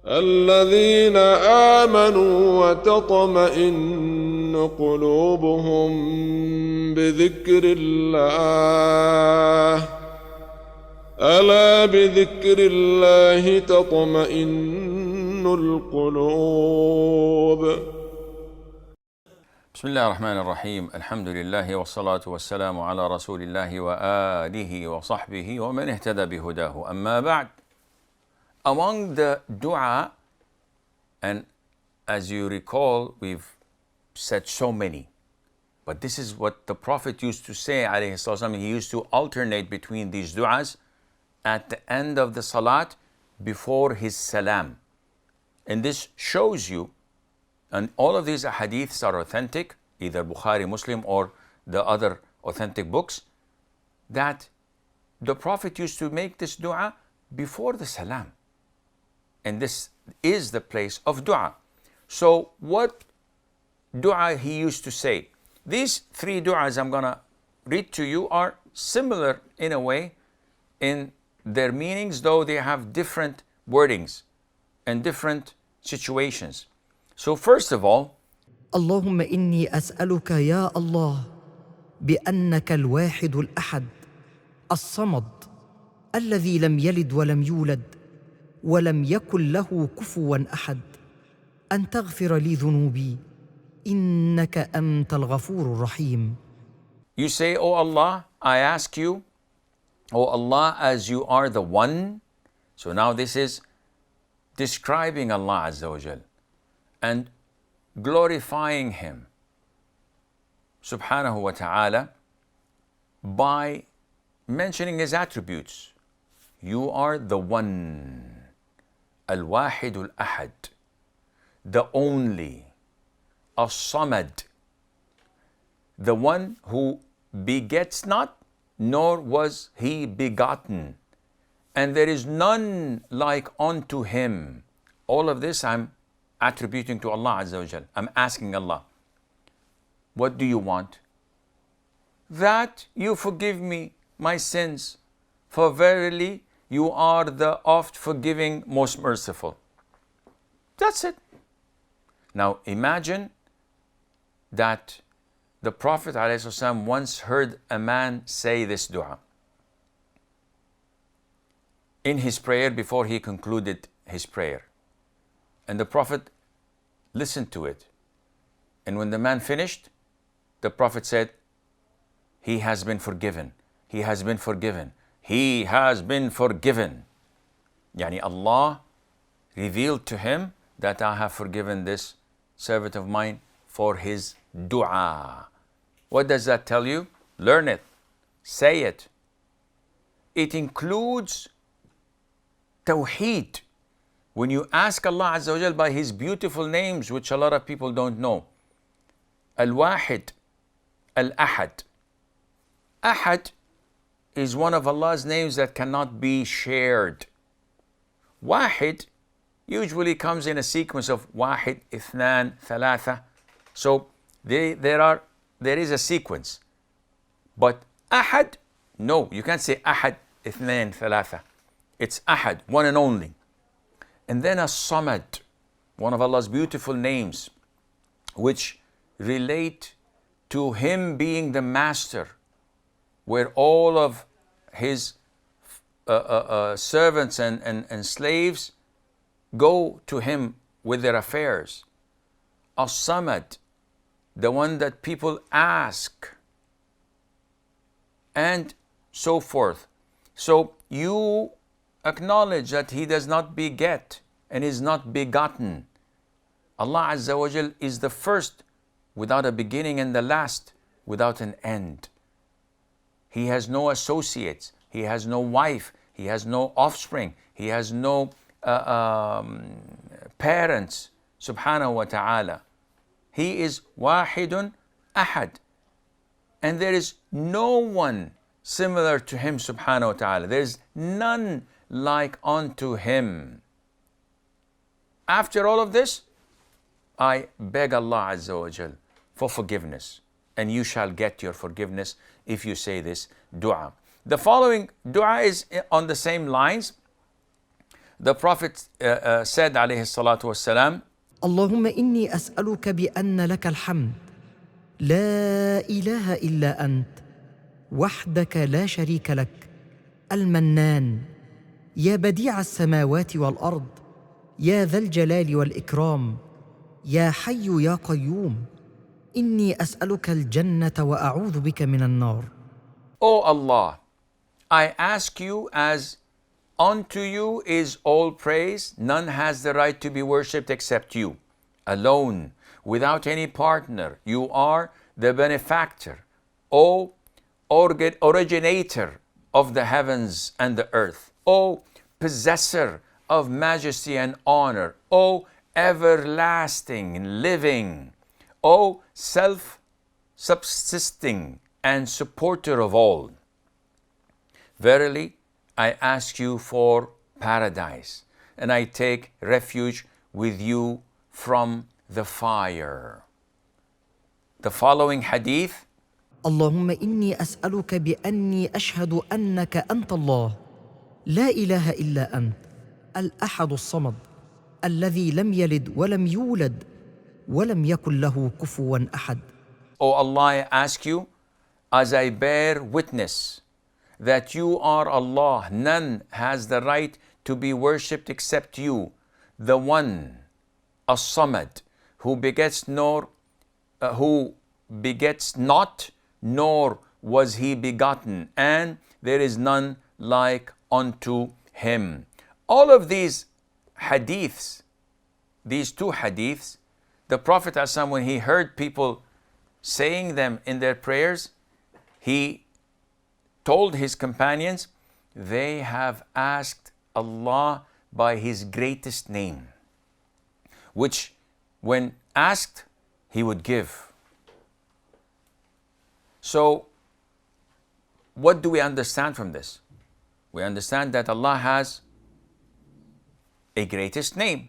الذين آمنوا وتطمئن قلوبهم بذكر الله ألا بذكر الله تطمئن القلوب. بسم الله الرحمن الرحيم. الحمد لله والصلاة والسلام على رسول الله وآله وصحبه ومن اهتدى بهداه. أما بعد, among the dua, and as you recall, we've said so many, but this is what the Prophet used to say, alayhi salam. He used to alternate between these du'as at the end of the salat before his salam. And this shows you, and all of these hadiths are authentic, either Bukhari, Muslim, or the other authentic books, that the Prophet used to make this dua before the salam. And this is the place of dua. So what dua he used to say? These three du'as I'm going to read to you are similar in a way in their meanings, though they have different wordings and different situations. So first of all, اللهم إني أسألك يا الله بأنك الواحد الأحد الصمد الذي لم يلد ولم يولد ولم يكن له كفوا أحد أن تغفر لي ذنوبي إنك أنت الغفور الرحيم. You say, "Oh Allah, I ask you, oh Allah, as you are the one." So now this is describing Allah Azza wa Jal and glorifying Him subhanahu wa ta'ala by mentioning His attributes. You are the one, al-wahid al-ahad, the only, as-samad, the one who begets not, nor was He begotten, and there is none like unto Him. All of this I'm attributing to Allah Azza wa Jal. I'm asking Allah, what do you want? That you forgive me my sins, for verily you are the oft forgiving, most merciful. That's it. Now imagine that the Prophet ﷺ once heard a man say this dua in his prayer before he concluded his prayer. And the Prophet listened to it. And when the man finished, the Prophet said, "He has been forgiven. He has been forgiven. He has been forgiven." Yani Allah revealed to him that I have forgiven this servant of mine for his dua. What does that tell you? Learn it. Say it. It includes tawheed. When you ask Allah Azza wa Jal by His beautiful names, which a lot of people don't know, Al-Wahid, Al-Ahad. Ahad is one of Allah's names that cannot be shared. Wahid usually comes in a sequence of Wahid, Ithnan, Thalatha. So there is a sequence. But Ahad, no, you can't say Ahad, Ithnan, Thalatha. It's Ahad, one and only. And then As-Samad, one of Allah's beautiful names, which relate to Him being the master, where all of His servants and slaves go to Him with their affairs. As-Samad, the one that people ask, and so forth. So you acknowledge that He does not beget and is not begotten. Allah Azza wa Jal is the first without a beginning and the last without an end. He has no associates. He has no wife. He has no offspring. He has no parents. Subhanahu wa ta'ala. He is wahidun ahad. And there is no one similar to Him subhanahu wa ta'ala. There is none like unto Him. After all of this, I beg Allah Azza wa Jal for forgiveness, and you shall get your forgiveness if you say this dua. The following dua is on the same lines. the Prophet said عليه الصلاة والسلام, اللهم إني أسألك بأن لك الحمد لا إله إلا أنت وحدك لا شريك لك المنان يا بديع السماوات والأرض يا ذا الجلال والإكرام يا حي يا قيوم إني أسألك الجنة وأعوذ بك من النار. O Allah, I ask you as unto you is all praise, none has the right to be worshipped except you, alone, without any partner. You are the benefactor, O originator of the heavens and the earth, O possessor of majesty and honor, O everlasting, living, O self-subsisting and supporter of all. Verily, I ask you for paradise, and I take refuge with you from the fire. The following hadith, اللهم إني أسألك بأني أشهد أنك أنت الله لا إله إلا أنت الأحد الصمد الذي لم يلد ولم يولد ولم يكن له كفوا أحد. O Allah, I ask you, as I bear witness that you are Allah, none has the right to be worshipped except you, the one, as-samad, who begets not, nor was he begotten, and there is none like unto him. All of these hadiths, these two hadiths, the Prophet ﷺ, when he heard people saying them in their prayers, he told his companions, they have asked Allah by his greatest name, which when asked, he would give. So, what do we understand from this? We understand that Allah has a greatest name,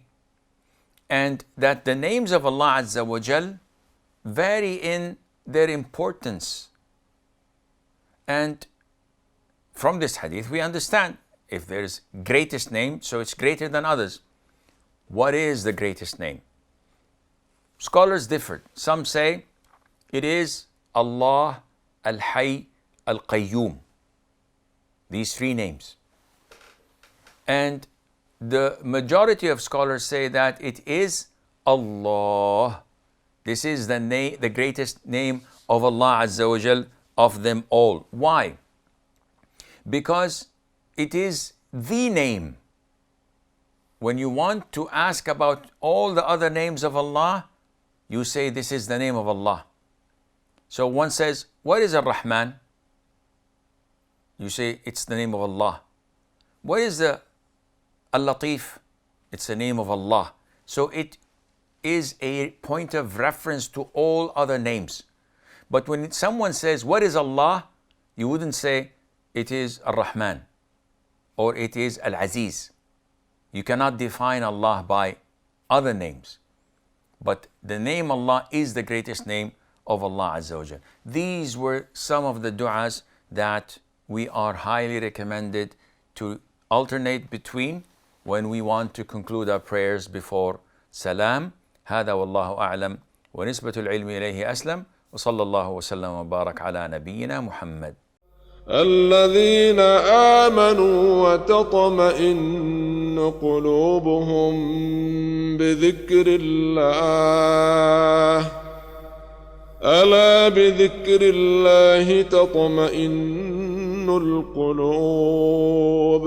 and that the names of Allah Azza wa Jal vary in their importance. And from this hadith, we understand if there is greatest name, so it's greater than others. What is the greatest name? Scholars differ. Some say it is Allah Al-Hayy Al-Qayyum. These three names. And the majority of scholars say that it is Allah. This is the name, the greatest name of Allah Azza wa Jal of them all. Why? Because it is the name. When you want to ask about all the other names of Allah, you say this is the name of Allah. So one says, what is Ar-Rahman? You say it's the name of Allah. What is the Al-Latif? It's the name of Allah. So it is a point of reference to all other names. But when someone says, what is Allah? You wouldn't say it is Ar-Rahman or it is Al-Aziz. You cannot define Allah by other names. But the name Allah is the greatest name of Allah Azza wa Jal. These were some of the du'as that we are highly recommended to alternate between when we want to conclude our prayers before salam. هذا والله أعلم ونسبة العلم إليه أسلم وصلى الله وسلم وبارك على نبينا محمد. الذين آمنوا وتطمئن قلوبهم بذكر الله ألا بذكر الله تطمئن القلوب